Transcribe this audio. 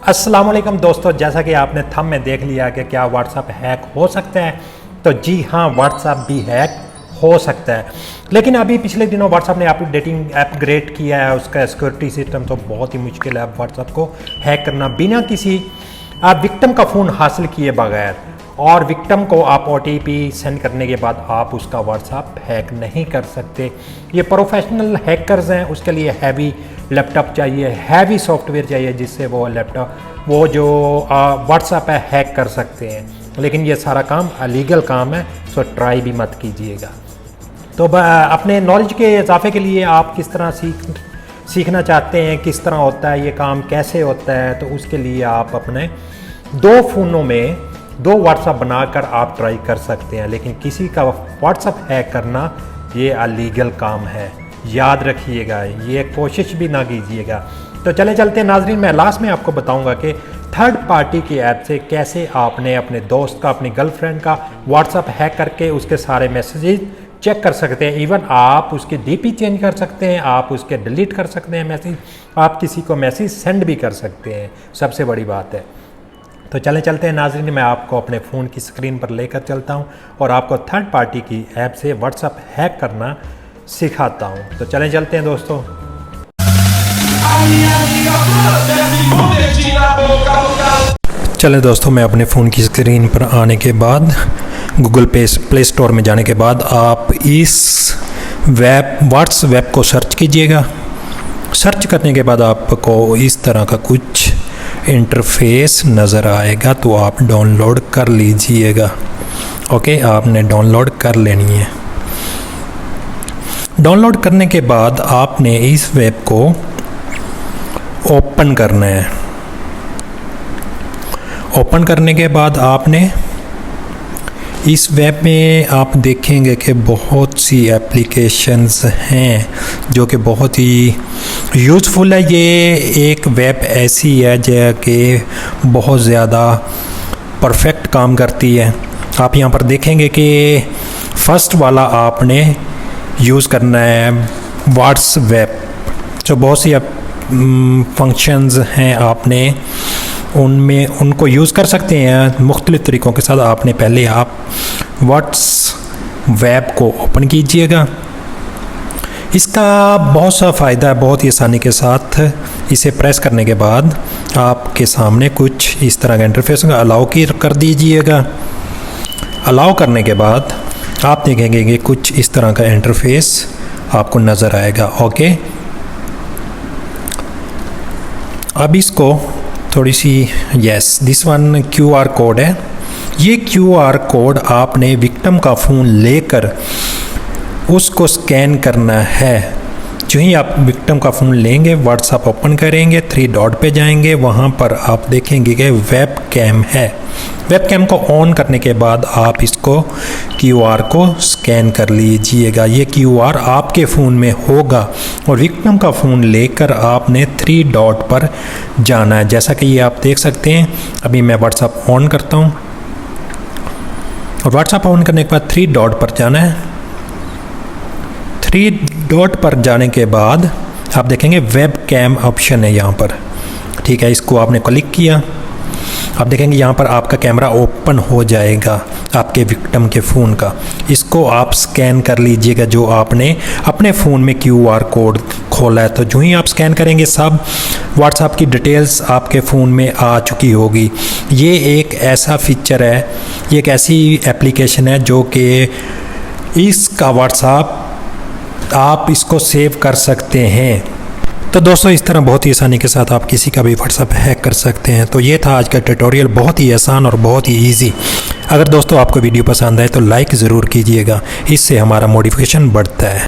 अस्सलाम वालेकुम दोस्तों, जैसा कि आपने थंब में देख लिया कि क्या व्हाट्सएप हैक हो सकता है, तो जी हाँ, व्हाट्सएप भी हैक हो सकता है। लेकिन अभी पिछले दिनों व्हाट्सएप ने अपग्रेड किया है उसका सिक्योरिटी सिस्टम, तो बहुत ही मुश्किल है व्हाट्सएप को हैक करना बिना किसी विक्टिम का फ़ोन हासिल किए बगैर। और विक्टिम को आप OTP सेंड करने के बाद आप उसका व्हाट्सएप हैक नहीं कर सकते। ये प्रोफेशनल हैकर्स हैं, उसके लिए हैवी लैपटॉप चाहिए, हैवी सॉफ्टवेयर चाहिए, जिससे वो जो व्हाट्सएप है हैक कर सकते हैं। लेकिन ये सारा काम अलीगल काम है, सो ट्राई भी मत कीजिएगा। तो अपने नॉलेज के इजाफे के लिए आप किस तरह सीखना चाहते हैं, किस तरह होता है ये काम, कैसे होता है, तो उसके लिए आप अपने 2 फ़ोनों में 2 व्हाट्सएप बनाकर आप ट्राई कर सकते हैं। लेकिन किसी का व्हाट्सएप हैक करना ये अलीगल काम है, याद रखिएगा, ये कोशिश भी ना कीजिएगा। तो चलते हैं नाजरीन, मैं लास्ट में आपको बताऊंगा कि थर्ड पार्टी की ऐप से कैसे आपने अपने दोस्त का, अपनी गर्लफ्रेंड का व्हाट्सएप हैक करके उसके सारे मैसेजेस चेक कर सकते हैं। इवन आप उसके DP चेंज कर सकते हैं, आप उसके डिलीट कर सकते हैं मैसेज, आप किसी को मैसेज सेंड भी कर सकते हैं, सबसे बड़ी बात है। तो चलते हैं नाज़रीन, मैं आपको अपने फ़ोन की स्क्रीन पर लेकर चलता हूं और आपको थर्ड पार्टी की ऐप से व्हाट्सएप हैक करना सिखाता हूं। तो चलते हैं दोस्तों। चलें दोस्तों, मैं अपने फ़ोन की स्क्रीन पर आने के बाद गूगल प्ले स्टोर में जाने के बाद आप इस व्हाट्सएप को सर्च कीजिएगा। सर्च करने के बाद आपको इस तरह का कुछ इंटरफेस नज़र आएगा, तो आप डाउनलोड कर लीजिएगा। ओके, आपने डाउनलोड कर लेनी है। डाउनलोड करने के बाद आपने इस वेब को ओपन करना है। ओपन करने के बाद आपने इस वेब में आप देखेंगे कि बहुत सी एप्लीकेशंस हैं जो कि बहुत ही यूज़फुल है। ये एक वेब ऐसी है जो कि बहुत ज़्यादा परफेक्ट काम करती है। आप यहाँ पर देखेंगे कि फर्स्ट वाला आपने यूज़ करना है व्हाट्सएप, जो बहुत सी फंक्शंस हैं, आपने उनको यूज़ कर सकते हैं मुख्तलिफ़ तरीक़ों के साथ। आपने पहले आप व्हाट्सएप को ओपन कीजिएगा। इसका बहुत सा फ़ायदा है, बहुत ही आसानी के साथ इसे प्रेस करने के बाद आपके सामने कुछ इस तरह का इंटरफेस होगा। अलाउ की कर दीजिएगा। अलाउ करने के बाद आप देखेंगे कि कुछ इस तरह का इंटरफेस आपको नज़र आएगा। ओके, अब इसको थोड़ी see this one QR code है। ये QR कोड आपने विक्टिम का फ़ोन लेकर उसको स्कैन करना है। जो ही आप विक्टिम का फ़ोन लेंगे, व्हाट्सएप ओपन करेंगे, 3 डॉट पे जाएंगे, वहाँ पर आप देखेंगे कि वेब कैम है। वेब कैम को ऑन करने के बाद आप इसको QR को स्कैन कर लीजिएगा। ये QR आपके फ़ोन में होगा और विक्टिम का फ़ोन लेकर आपने 3 डॉट पर जाना है, जैसा कि ये आप देख सकते हैं। अभी मैं व्हाट्सएप ऑन करता हूँ और व्हाट्सएप ऑन करने के बाद 3 डॉट पर जाना है। 3 डॉट पर जाने के बाद आप देखेंगे वेब कैम ऑप्शन है यहाँ पर, ठीक है। इसको आपने क्लिक किया, आप देखेंगे यहाँ पर आपका कैमरा ओपन हो जाएगा आपके विक्टिम के फ़ोन का। इसको आप स्कैन कर लीजिएगा जो आपने अपने फ़ोन में QR कोड खोला है। तो जो ही आप स्कैन करेंगे, सब व्हाट्सएप की डिटेल्स आपके फ़ोन में आ चुकी होगी। ये एक ऐसा फीचर है, ये एक ऐसी एप्लीकेशन है जो कि इसका व्हाट्सएप आप इसको सेव कर सकते हैं। तो दोस्तों, इस तरह बहुत ही आसानी के साथ आप किसी का भी व्हाट्सएप हैक कर सकते हैं। तो ये था आज का ट्यूटोरियल, बहुत ही आसान और बहुत ही इजी। अगर दोस्तों आपको वीडियो पसंद आए तो लाइक ज़रूर कीजिएगा, इससे हमारा मोटिवेशन बढ़ता है।